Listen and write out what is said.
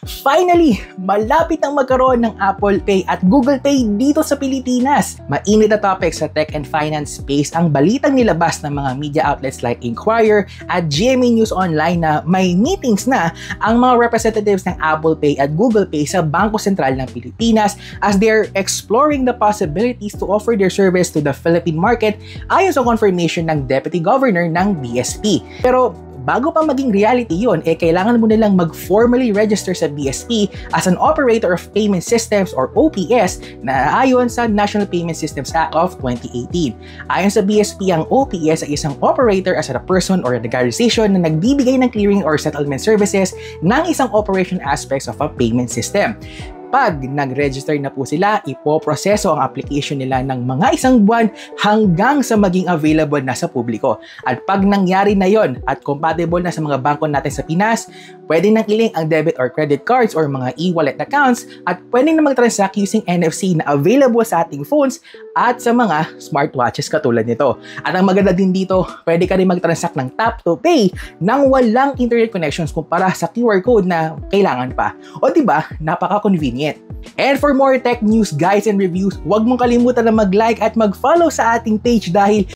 Finally, malapit nang magkaroon ng Apple Pay at Google Pay dito sa Pilipinas. Mainit na topic sa tech and finance space ang balitang nilabas ng mga media outlets like Inquirer at GMA News Online na may meetings na ang mga representatives ng Apple Pay at Google Pay sa Bangko Sentral ng Pilipinas as they're exploring the possibilities to offer their service to the Philippine market ayon sa confirmation ng Deputy Governor ng BSP. Pero bago pa maging reality yun, kailangan mo nilang mag-formally register sa BSP as an Operator of Payment Systems or OPS na ayon sa National Payment Systems Act of 2018. Ayon sa BSP, ang OPS ay isang operator as a person or an organization na nagbibigay ng clearing or settlement services ng isang operation aspects of a payment system. Pag nag-register na po sila, ipoproseso ang application nila ng mga isang buwan hanggang sa maging available na sa publiko. At pag nangyari na yon at compatible na sa mga bangko natin sa Pinas, pwede nang i-link ang debit or credit cards or mga e-wallet accounts at pwede na mag-transact using NFC na available sa ating phones at sa mga smartwatches katulad nito. At ang maganda din dito, pwede ka rin mag-transact ng tap to pay nang walang internet connections kumpara sa QR code na kailangan pa. O diba, napaka-convenient. And for more tech news, guides, and reviews, huwag mong kalimutan na mag-like at mag-follow sa ating page dahil